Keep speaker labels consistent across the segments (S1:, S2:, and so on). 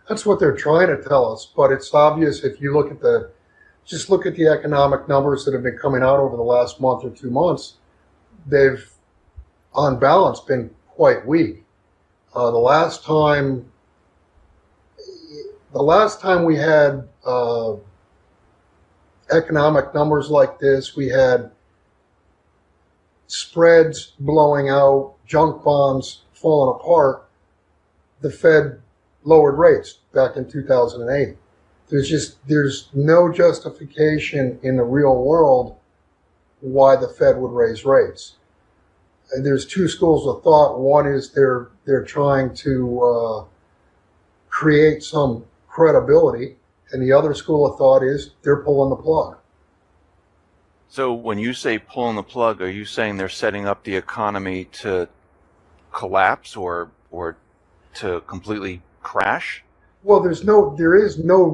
S1: That's what they're trying to tell us, but it's obvious if you look at just look at the economic numbers that have been coming out over the last month or 2 months. They've, on balance, been quite weak. The last time we had economic numbers like this, we had spreads blowing out, junk bonds falling apart. The Fed lowered rates back in 2008. There's no justification in the real world why the Fed would raise rates. And there's two schools of thought. One is they're trying to create some credibility, and the other school of thought is they're pulling the plug.
S2: So when you say pulling the plug, are you saying they're setting up the economy to collapse or to completely crash?
S1: Well, there's no rational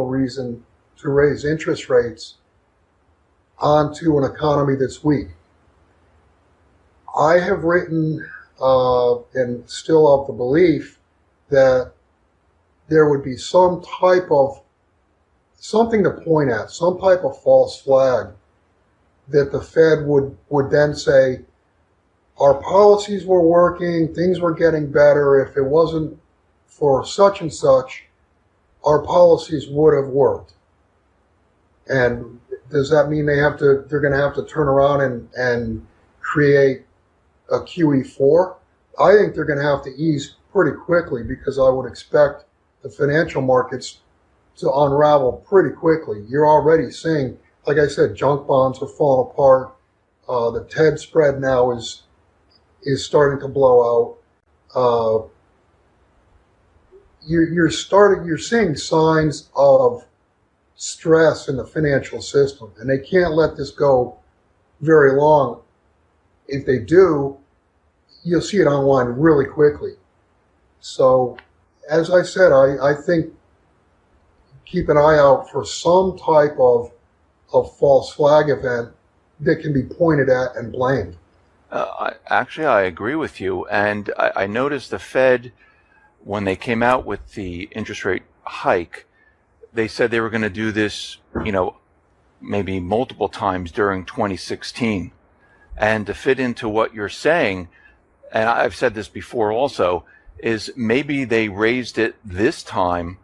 S1: reason to raise interest rates onto an economy that's weak. I have written and still of the belief that there would be some type of something to point at, some type of false flag that the Fed would then say, our policies were working, things were getting better. If it wasn't for such and such, our policies would have worked. And does that mean they're going to have to turn around and create a QE4? I think they're going to have to ease pretty quickly, because I would expect the financial markets to unravel pretty quickly. You're already seeing, like I said, junk bonds are falling apart. The TED spread now is starting to blow out. You're seeing signs of stress in the financial system, and they can't let this go very long. If they do, you'll see it unwind really quickly. So, as I said, I think keep an eye out for some type of false flag event that can be pointed at and blamed.
S2: I agree with you. And I noticed the Fed, when they came out with the interest rate hike, they said they were going to do this, maybe multiple times during 2016. And to fit into what you're saying, and I've said this before also, is maybe they raised it this time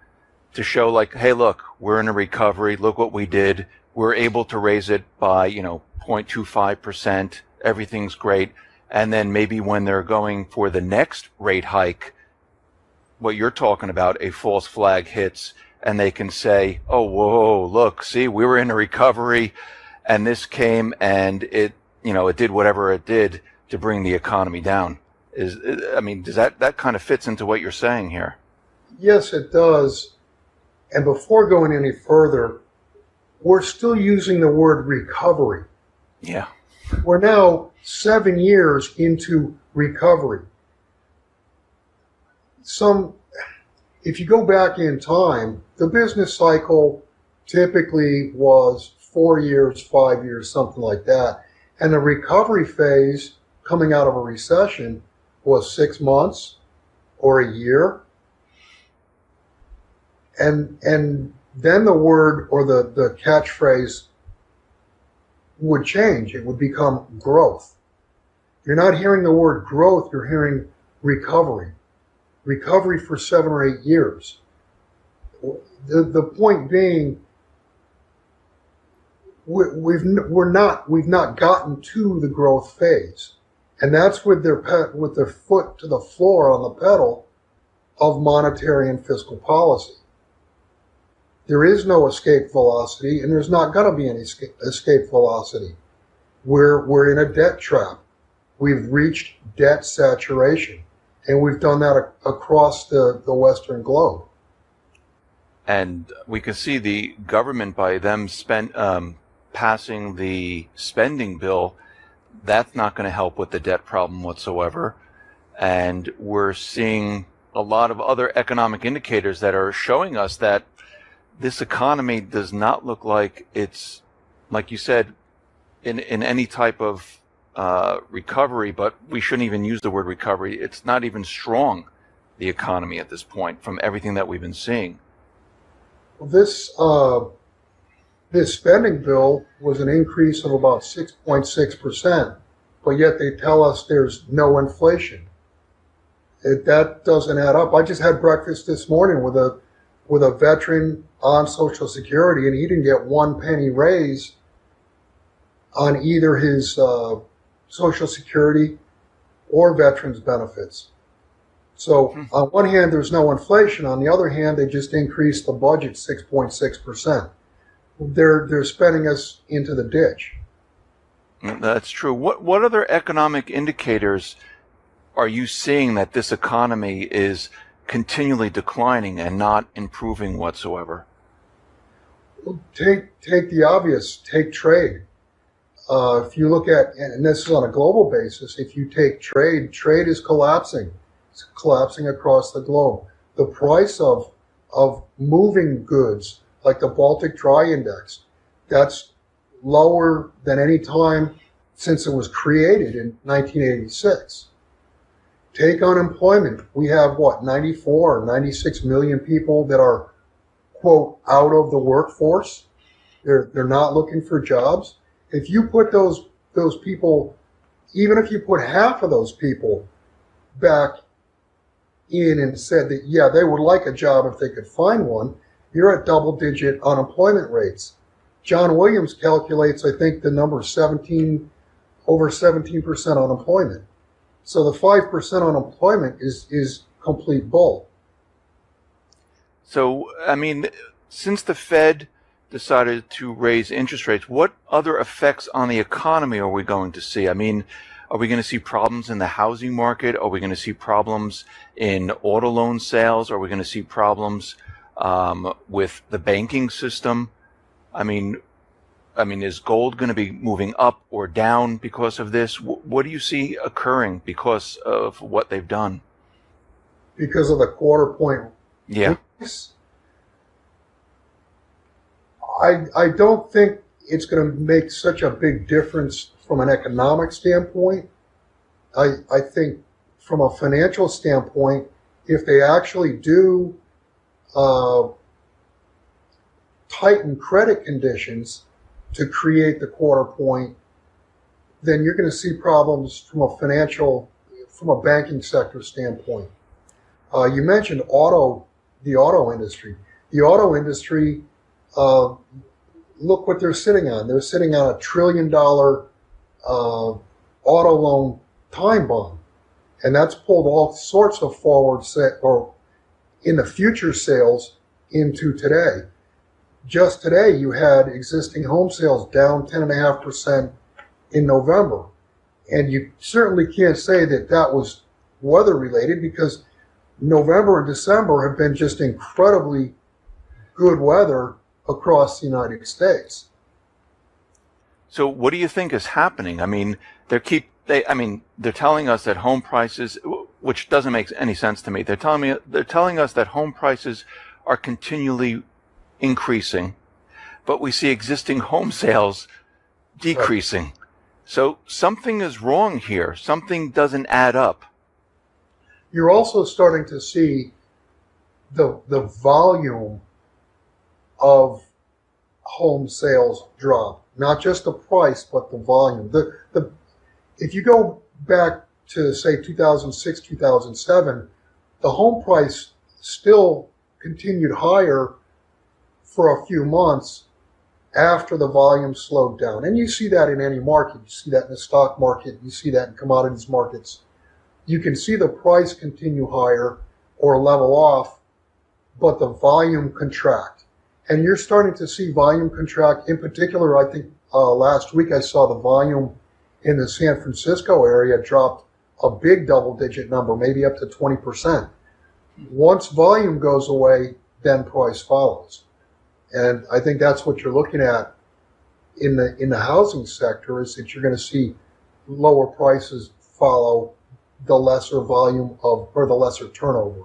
S2: to show like, hey, look, we're in a recovery. Look what we did. We're able to raise it by, 0.25%. Everything's great. And then maybe when they're going for the next rate hike, what you're talking about, a false flag hits, and they can say, oh, whoa, look, see, we were in a recovery, and this came and it did whatever it did to bring the economy down. Does that kind of fits into what you're saying here?
S1: Yes, it does. And before going any further, we're still using the word recovery.
S2: Yeah.
S1: We're now 7 years into recovery. If you go back in time, the business cycle typically was 4 years, 5 years, something like that. And the recovery phase coming out of a recession was 6 months or a year. And then the word or the catchphrase would change. It would become growth. You're not hearing the word growth, you're hearing recovery. Recovery for 7 or 8 years. The point being, we've not gotten to the growth phase, and that's with their foot to the floor on the pedal of monetary and fiscal policy. There is no escape velocity, and there's not going to be any escape velocity. We're in a debt trap. We've reached debt saturation, and we've done that across the Western globe.
S2: And we can see the government, by them passing the spending bill, that's not going to help with the debt problem whatsoever. And we're seeing a lot of other economic indicators that are showing us that this economy does not look like it's, like you said, in any type of recovery, but we shouldn't even use the word recovery. It's not even strong. the economy at this point from everything that we've been seeing?
S1: Well, this spending bill was an increase of about 6.6%, but yet they tell us there's no inflation. That doesn't add up. I just had breakfast this morning with a veteran on Social Security, and he didn't get 1 penny raise on either his Social Security or veterans benefits. So on one hand, there's no inflation. On the other hand, they just increased the budget 6.6%. They're spending us into the ditch.
S2: That's true. What other economic indicators are you seeing that this economy is continually declining and not improving whatsoever?
S1: Take the obvious. Take trade. If you look at, and this is on a global basis, if you take trade, trade is collapsing. It's collapsing across the globe. The price of moving goods, like the Baltic Dry Index, that's lower than any time since it was created in 1986. Take unemployment. We have, 94 or 96 million people that are, quote, out of the workforce. They're not looking for jobs. If you put those people, even if you put half of those people back in and said that, yeah, they would like a job if they could find one, you're at double-digit unemployment rates. John Williams calculates, I think, the number over 17% unemployment. So the 5% unemployment is complete bull.
S2: So, I mean, since the Fed decided to raise interest rates, what other effects on the economy are we going to see? I mean, are we going to see problems in the housing market? Are we going to see problems in auto loan sales? Are we going to see problems with the banking system? I mean, is gold going to be moving up or down because of this? What do you see occurring because of what they've done?
S1: Because of the quarter point.
S2: Yeah.
S1: Increase? I don't think it's going to make such a big difference from an economic standpoint. I think from a financial standpoint, if they actually do tighten credit conditions to create the quarter point, then you're going to see problems from a banking sector standpoint. You mentioned the auto industry. The auto industry, look what they're sitting on. They're sitting on $1 trillion auto loan time bomb, and that's pulled all sorts of forward or in the future sales into today. Just today, you had existing home sales down 10.5% in November, and you certainly can't say that was weather related, because November and December have been just incredibly good weather across the United States.
S2: So what do you think is happening? I mean, they're telling us that home prices, which doesn't make any sense to me. They're telling us that home prices are continually increasing, but we see existing home sales decreasing. Right. So something is wrong here. Something doesn't add up.
S1: You're also starting to see the volume of home sales drop, not just the price, but the volume. If you go back to, say, 2006, 2007, the home price still continued higher for a few months after the volume slowed down. And you see that in any market. You see that in the stock market. You see that in commodities markets. You can see the price continue higher or level off, but the volume contract. And you're starting to see volume contract. In particular, I think last week I saw the volume in the San Francisco area dropped a big double-digit number, maybe up to 20%. Once volume goes away, then price follows. And I think that's what you're looking at in the housing sector, is that you're going to see lower prices follow the lesser volume or the lesser turnover.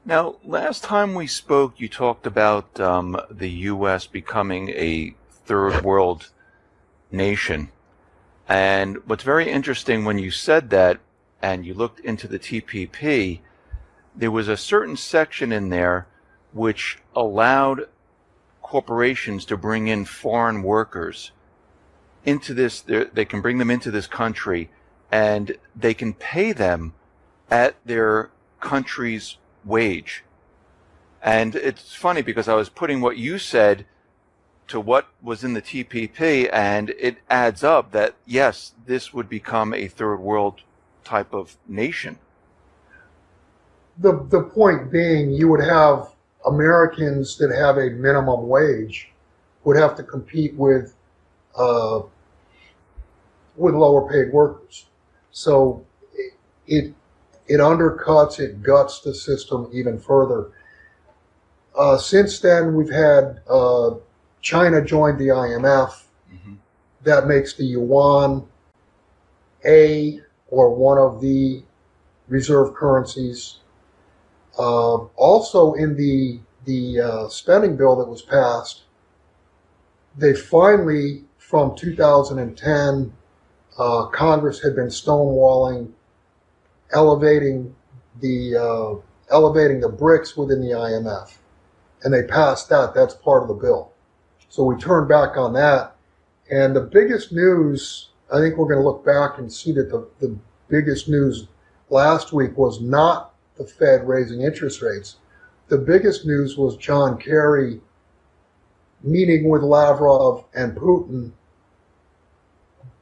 S2: Now, last time we spoke, you talked about the U.S. becoming a third world nation. And what's very interesting when you said that and you looked into the TPP, there was a certain section in there which allowed corporations to bring in foreign workers into this. They can bring them into this country, and they can pay them at their country's wage. And it's funny because I was putting what you said to what was in the TPP, and it adds up that, yes, this would become a third world type of nation.
S1: The point being, you would have Americans that have a minimum wage would have to compete with lower paid workers. So it undercuts, it guts the system even further. Since then, we've had China joined the IMF. Mm-hmm. That makes the yuan one of the reserve currencies. Also, in the spending bill that was passed, they finally, from 2010, Congress had been stonewalling, elevating the BRICS within the IMF, and they passed that. That's part of the bill. So we turned back on that. And the biggest news, I think we're going to look back and see that the biggest news last week was not the Fed raising interest rates. The biggest news was John Kerry meeting with Lavrov and Putin,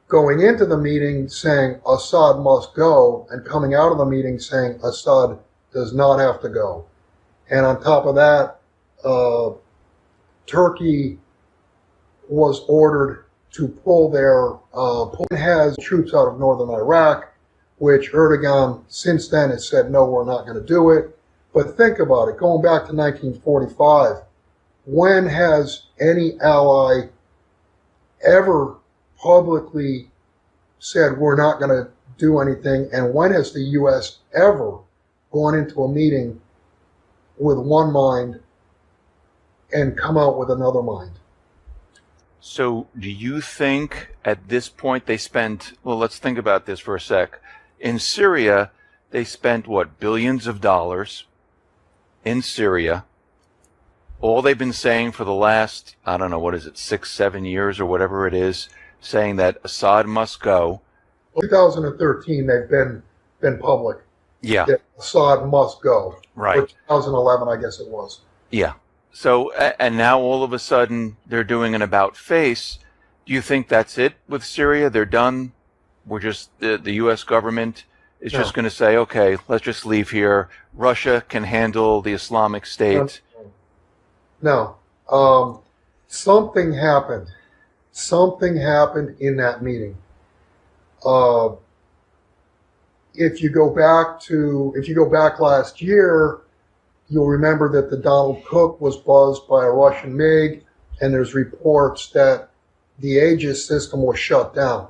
S1: going into the meeting saying Assad must go, and coming out of the meeting saying Assad does not have to go. And on top of that, Turkey was ordered to pull Putin has troops out of northern Iraq, which Erdogan since then has said, no, we're not going to do it. But think about it, going back to 1945, when has any ally ever publicly said we're not going to do anything? And when has the U.S. ever gone into a meeting with one mind and come out with another mind?
S2: So do you think at this point they spent, well, let's think about this for a sec. In Syria, they spent, what, billions of dollars in Syria. All they've been saying for the last, I don't know, 6, 7 years or whatever it is, saying that Assad must go.
S1: 2013, they've been public.
S2: Yeah.
S1: That Assad must go.
S2: Right.
S1: Or 2011, I guess it was.
S2: Yeah. So, and now all of a sudden they're doing an about face. Do you think that's it with Syria? They're done? We're just, the U.S. government is just going to say, okay, let's just leave here. Russia can handle the Islamic State.
S1: No. Something happened. Something happened in that meeting. If you go back last year, you'll remember that the Donald Cook was buzzed by a Russian MiG, and there's reports that the Aegis system was shut down.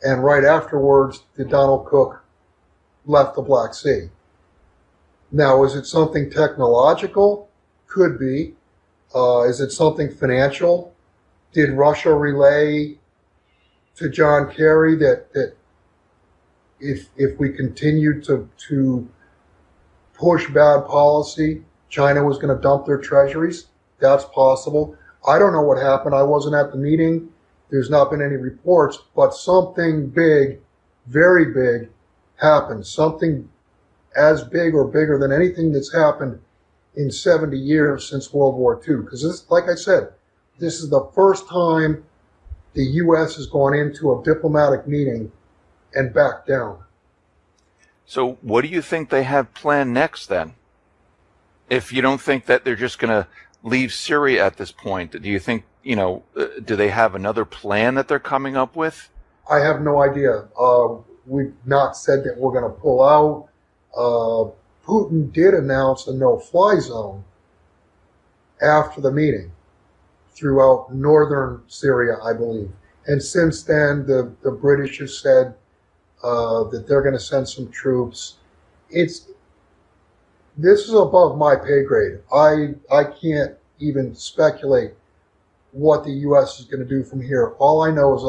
S1: And right afterwards, the Donald Cook left the Black Sea. Now, is it something technological? Could be. Is it something financial? Did Russia relay to John Kerry that if we continue to push bad policy, China was going to dump their treasuries? That's possible. I don't know what happened. I wasn't at the meeting. There's not been any reports, but something big, very big, happened. Something as big or bigger than anything that's happened in 70 years since World War II. Because this, like I said, this is the first time the U.S. has gone into a diplomatic meeting and backed down.
S2: So what do you think they have planned next then? If you don't think that they're just going to leave Syria at this point, do you think, do they have another plan that they're coming up with?
S1: I have no idea. We've not said that we're going to pull out. Putin did announce a no-fly zone after the meeting throughout northern Syria, I believe. And since then, the British have said that they're going to send some troops. This is above my pay grade. I can't even speculate what the U.S. is going to do from here. All I know is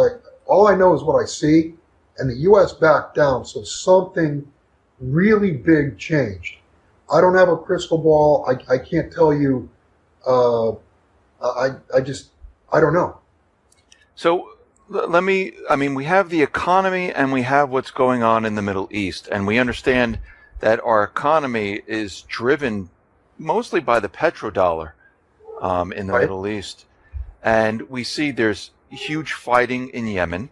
S1: what I see, and the U.S. backed down, so something really big changed. I don't have a crystal ball. I can't tell you. Uh, I just, I don't know.
S2: So let me, I mean, we have the economy and we have what's going on in the Middle East, and we understand that our economy is driven mostly by the petrodollar in the
S1: Right?
S2: Middle East. And we see there's huge fighting in Yemen.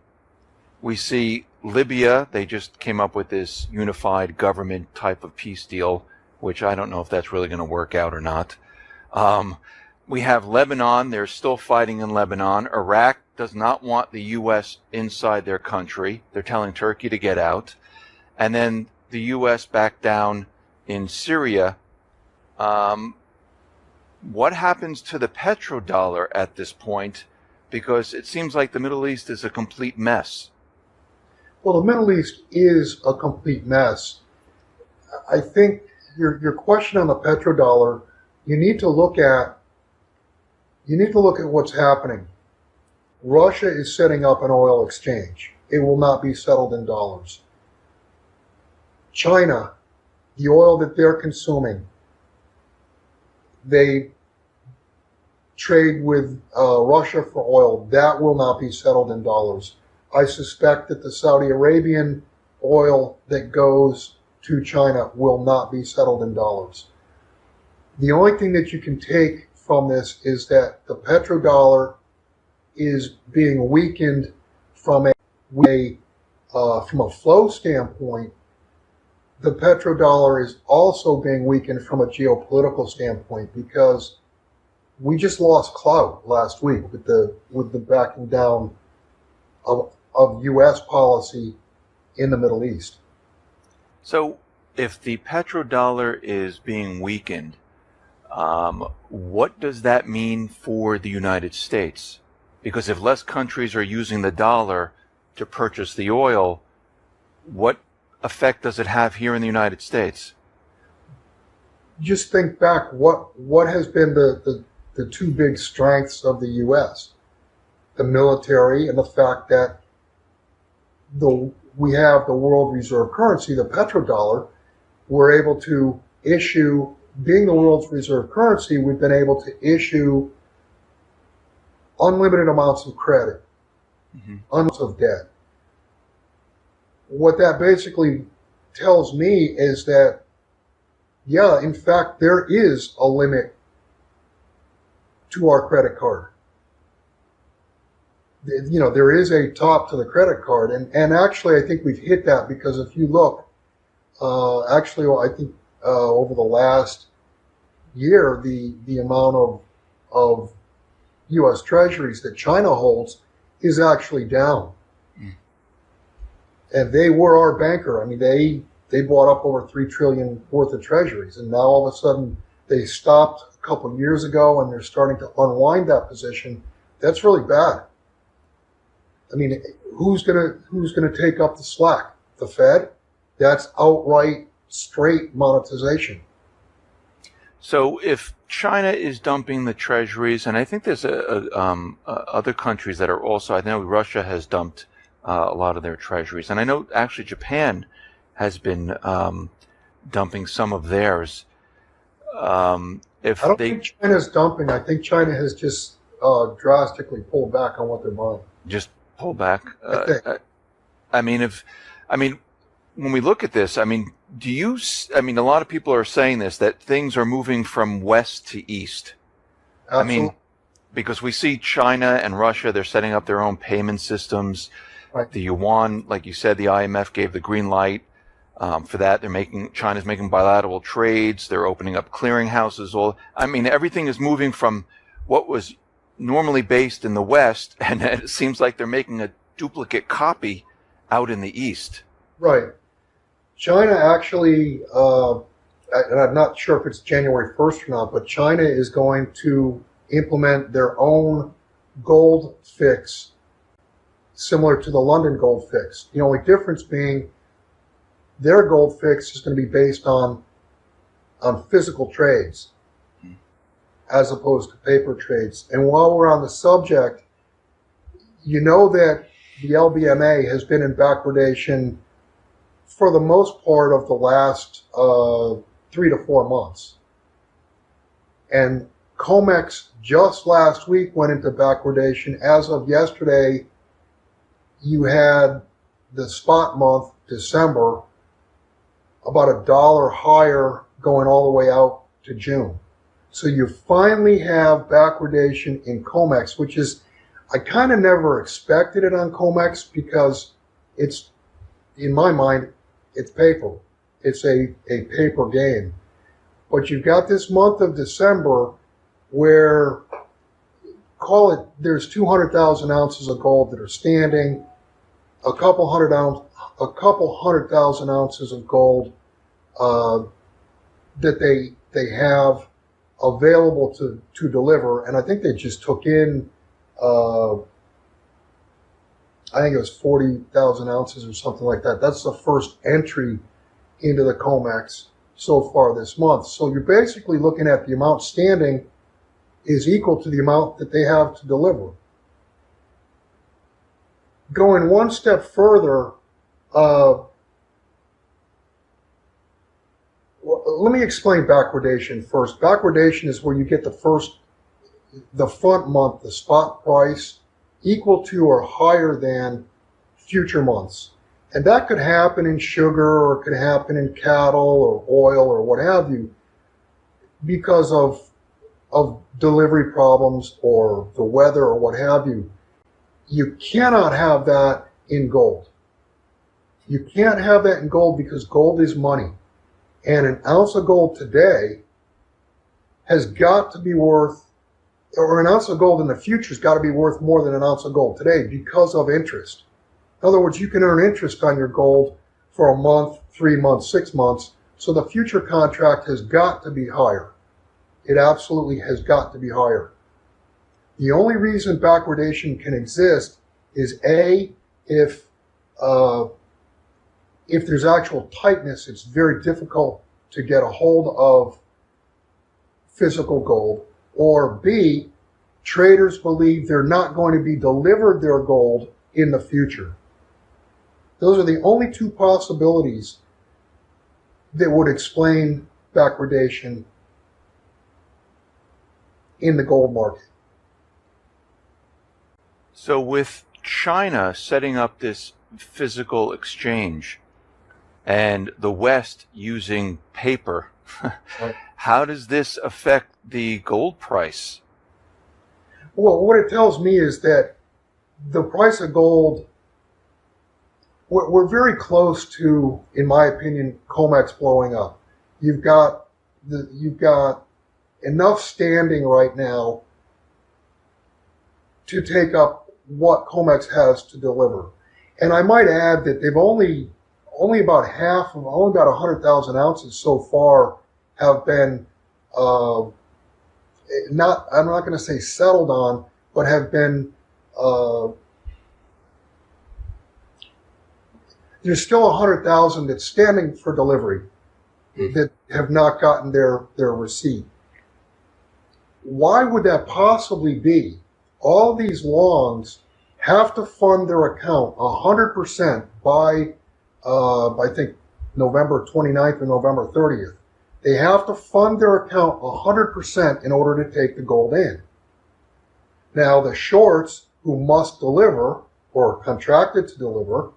S2: We see Libya, they just came up with this unified government type of peace deal, which I don't know if that's really going to work out or not. Um, we have Lebanon, they're still fighting in Lebanon. Iraq does not want the U.S. inside their country. They're telling Turkey to get out. And then the U.S. backed down in Syria. What happens to the petrodollar at this point? Because it seems like the Middle East is a complete mess.
S1: Well, the Middle East is a complete mess. I think your question on the petrodollar, you need to look at what's happening. Russia is setting up an oil exchange. It will not be settled in dollars. China, the oil that they're consuming, they trade with Russia for oil. That will not be settled in dollars. I suspect that the Saudi Arabian oil that goes to China will not be settled in dollars. The only thing that you can take from this is that the petrodollar is being weakened from a flow standpoint. The petrodollar is also being weakened from a geopolitical standpoint because we just lost clout last week with the backing down of U.S. policy in the Middle East.
S2: So if the petrodollar is being weakened, what does that mean for the United States? Because if less countries are using the dollar to purchase the oil, what effect does it have here in the United States?
S1: Just think back, what has been the two big strengths of the U.S.? The military and the fact that we have the world reserve currency, the petrodollar. We're able to issue, being the world's reserve currency, we've been able to issue unlimited amounts of credit, amounts of debt. What that basically tells me is that, yeah, in fact, there is a limit to our credit card. You know, there is a top to the credit card. And actually, I think we've hit that because if you look, actually, I think over the last year, the amount of U.S. treasuries that China holds is actually down. And they were our banker. I mean, they bought up over $3 trillion worth of treasuries. And now all of a sudden they stopped a couple of years ago and they're starting to unwind that position. That's really bad. I mean, who's gonna take up the slack? The Fed? That's outright straight monetization.
S2: So if China is dumping the treasuries, and I think there's other countries that are also, I know Russia has dumped a lot of their treasuries, and I know actually Japan has been dumping some of theirs.
S1: I don't think China's dumping. I think China has just drastically pulled back on what they're buying.
S2: Just pull back.
S1: I think.
S2: I mean, when we look at this, I mean, a lot of people are saying this, that things are moving from west to east.
S1: Absolutely.
S2: I mean, because we see China and Russia, they're setting up their own payment systems.
S1: Right.
S2: The yuan, like you said, the IMF gave the green light for that. China's making bilateral trades. They're opening up clearinghouses. Everything is moving from what was normally based in the West, and it seems like they're making a duplicate copy out in the East.
S1: Right. China actually, and I'm not sure if it's January 1st or not, but China is going to implement their own gold fix similar to the London gold fix. The only difference being their gold fix is going to be based on physical trades as opposed to paper trades. And while we're on the subject, you know that the LBMA has been in backwardation for the most part of the last 3 to 4 months. And COMEX just last week went into backwardation. As of yesterday, you had the spot month, December, about $1 higher going all the way out to June. So you finally have backwardation in COMEX, which is, I kind of never expected it on COMEX because it's, in my mind, it's paper. It's a paper game. But you've got this month of December where, call it, there's 200,000 ounces of gold that are standing, a couple hundred thousand ounces of gold that they have available to deliver. And I think they just took in, I think it was 40,000 ounces or something like that. That's the first entry into the COMEX so far this month. So you're basically looking at the amount standing is equal to the amount that they have to deliver. Going one step further, let me explain backwardation first. Backwardation is where you get the front month, the spot price, equal to or higher than future months. And that could happen in sugar, or it could happen in cattle or oil or what have you, because of delivery problems or the weather or what have you. You cannot have that in gold. You can't have that in gold because gold is money. And an ounce of gold today has got to be worth, or an ounce of gold in the future has got to be worth more than an ounce of gold today because of interest. In other words, you can earn interest on your gold for a month, 3 months, 6 months. So the future contract has got to be higher. It absolutely has got to be higher. The only reason backwardation can exist is A, if there's actual tightness, it's very difficult to get a hold of physical gold, or B, traders believe they're not going to be delivered their gold in the future. Those are the only two possibilities that would explain backwardation in the gold market.
S2: So with China setting up this physical exchange and the West using paper, how does this affect the gold price?
S1: Well, what it tells me is that the price of gold, we're very close to, in my opinion, COMEX blowing up. You've got enough standing right now to take up what COMEX has to deliver. And I might add that they've only about 100,000 ounces so far have been, I'm not going to say settled on, but have been, there's still 100,000 that's standing for delivery that have not gotten their receipt. Why would that possibly be? All these longs have to fund their account 100% by, I think, November 29th or November 30th. They have to fund their account 100% in order to take the gold in. Now, the shorts who must deliver or contracted to deliver,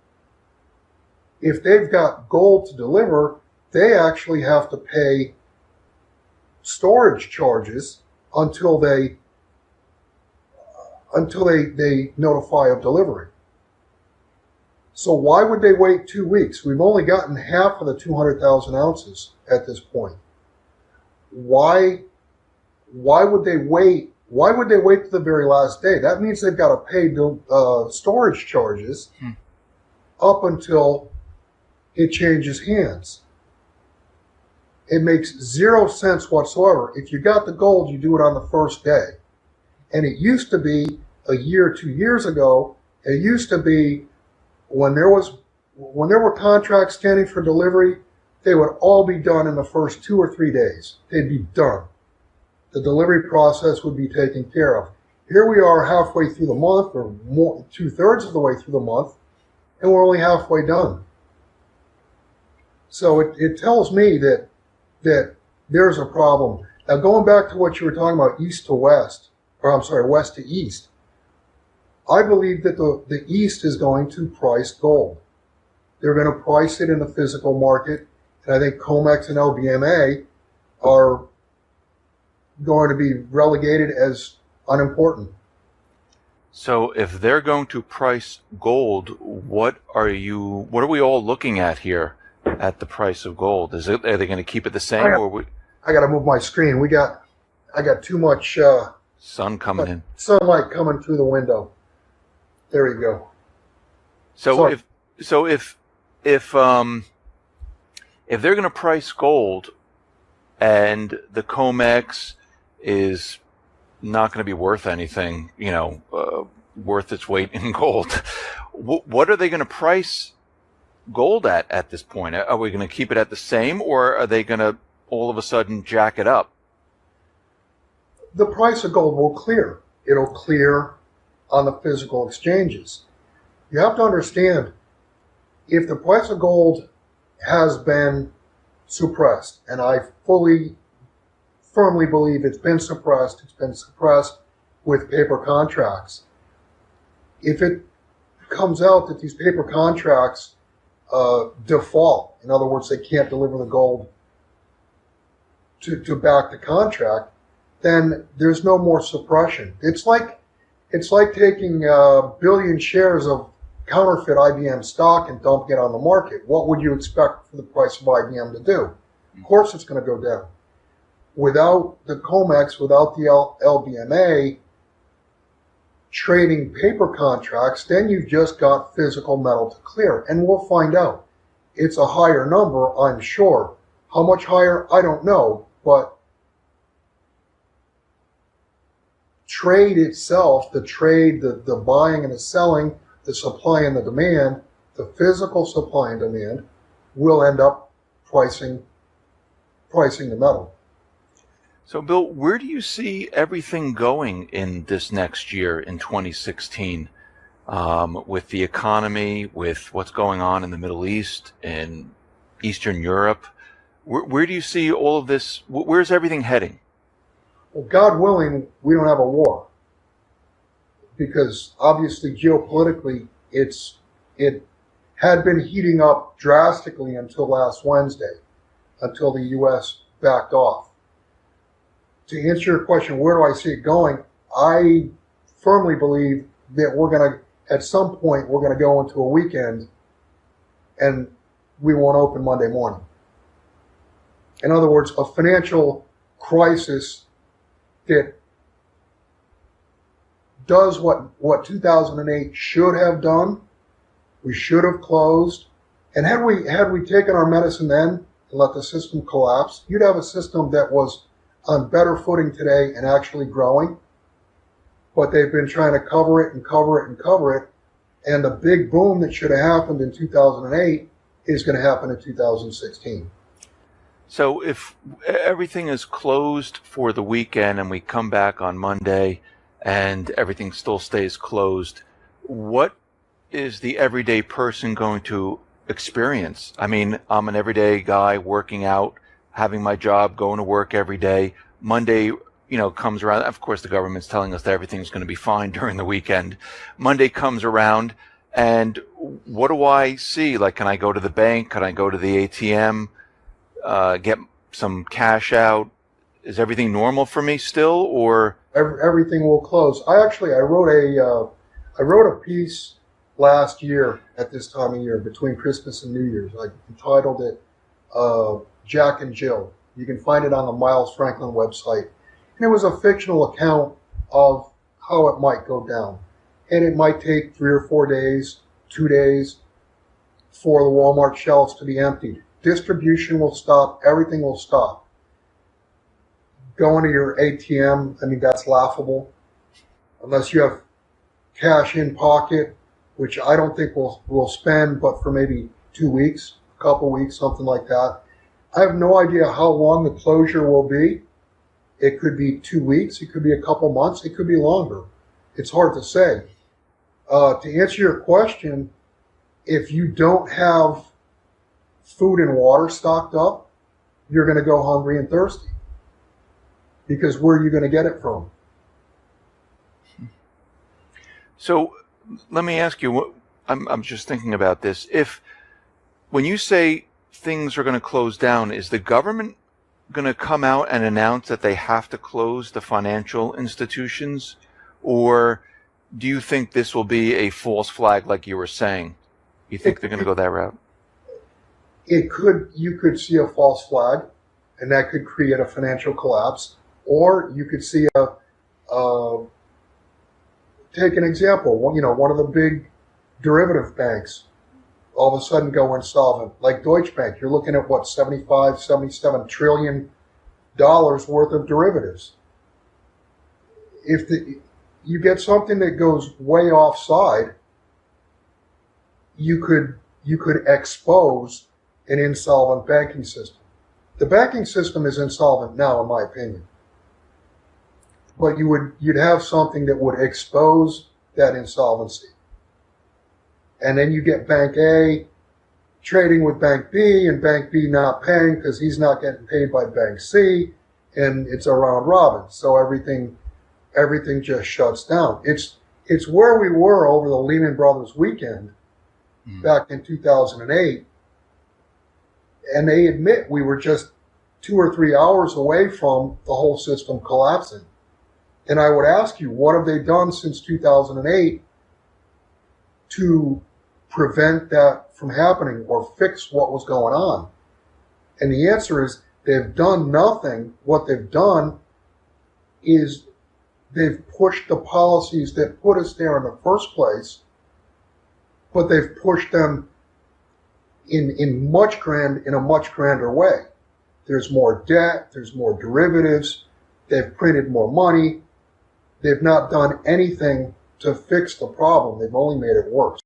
S1: if they've got gold to deliver, they actually have to pay storage charges until they notify of delivery. So why would they wait 2 weeks? We've only gotten half of the 200,000 ounces at this point. Why would they wait? Why would they wait to the very last day? That means they've got to pay storage charges up until it changes hands. It makes zero sense whatsoever. If you got the gold, you do it on the first day. And it used to be a year, 2 years ago, it used to be when there were contracts standing for delivery, they would all be done in the first 2 or 3 days. They'd be done. The delivery process would be taken care of. Here we are halfway through the month, or more, 2/3 of the way through the month, and we're only halfway done. So it tells me that that there's a problem. Now, going back to what you were talking about, east to west, or I'm sorry, west to east, I believe that the East is going to price gold. They're going to price it in the physical market, and I think COMEX and LBMA are going to be relegated as unimportant.
S2: So if they're going to price gold, what are we all looking at here at the price of gold? Are they going to keep it the same,
S1: I got to move my screen. I got too much
S2: sun coming in.
S1: Sunlight coming through the window. There you go.
S2: So if they're going to price gold and the COMEX is not going to be worth anything, worth its weight in gold, what are they going to price gold at this point? Are we going to keep it at the same, or are they going to all of a sudden jack it up?
S1: The price of gold will clear. It'll clear on the physical exchanges. You have to understand, if the price of gold has been suppressed, and I firmly believe it's been suppressed with paper contracts. If it comes out that these paper contracts default, in other words, they can't deliver the gold to back the contract, then there's no more suppression. It's like taking a billion shares of counterfeit IBM stock and dumping it on the market. What would you expect for the price of IBM to do? Of course it's going to go down. Without the COMEX, without the LBMA trading paper contracts, then you've just got physical metal to clear. And we'll find out. It's a higher number, I'm sure. How much higher, I don't know. But trade itself, the buying and the selling, the supply and the demand, the physical supply and demand will end up pricing the metal.
S2: So, Bill, where do you see everything going in this next year, in 2016, with the economy, with what's going on in the Middle East and Eastern Europe? Where do you see all of this? Where's everything heading?
S1: Well, God willing, we don't have a war, because obviously geopolitically it had been heating up drastically until last Wednesday, until the U.S. backed off. To answer your question, where do I see it going? I firmly believe that at some point, we're going to go into a weekend and we won't open Monday morning. In other words, a financial crisis that does what 2008 should have done. We should have closed. And had we taken our medicine then and let the system collapse, you'd have a system that was on better footing today and actually growing. But they've been trying to cover it and cover it and cover it. And the big boom that should have happened in 2008 is going to happen in 2016.
S2: So if everything is closed for the weekend and we come back on Monday and everything still stays closed, what is the everyday person going to experience? I mean, I'm an everyday guy working out, having my job, going to work every day. Monday, comes around. Of course, the government's telling us that everything's going to be fine during the weekend. Monday comes around, and what do I see? Like, can I go to the bank? Can I go to the ATM? Get some cash out? Is everything normal for me still, or
S1: everything will close? I wrote a piece last year at this time of year, between Christmas and New Year's. I entitled it Jack and Jill. You can find it on the Miles Franklin website. And it was a fictional account of how it might go down. And it might take 3 or 4 days, 2 days, for the Walmart shelves to be emptied. Distribution will stop. Everything will stop. Going to your ATM, that's laughable. Unless you have cash in pocket, which I don't think we'll spend, but for maybe 2 weeks, a couple weeks, something like that. I have no idea how long the closure will be. It could be 2 weeks. It could be a couple months. It could be longer. It's hard to say. To answer your question, if you don't have food and water stocked up, you're going to go hungry and thirsty. Because where are you going to get it from?
S2: So let me ask you, I'm just thinking about this. When you say things are going to close down, is the government going to come out and announce that they have to close the financial institutions? Or do you think this will be a false flag like you were saying? You think they're going to go that route?
S1: You could see a false flag, and that could create a financial collapse. Or you could see take an example, one of the big derivative banks all of a sudden go insolvent, like Deutsche Bank. You're looking at what, 75, 77 trillion dollars worth of derivatives. If you get something that goes way offside, you could expose an insolvent banking system. The banking system is insolvent now, in my opinion. But you'd have something that would expose that insolvency. And then you get Bank A trading with Bank B, and Bank B not paying because he's not getting paid by Bank C, and it's a round robin. So everything just shuts down. It's where we were over the Lehman Brothers weekend back in 2008, and they admit we were just 2 or 3 hours away from the whole system collapsing. And I would ask you, what have they done since 2008 to prevent that from happening or fix what was going on? And the answer is they've done nothing. What they've done is they've pushed the policies that put us there in the first place, but they've pushed them in a much grander way. There's more debt, there's more derivatives, they've printed more money. They've not done anything to fix the problem. They've only made it worse.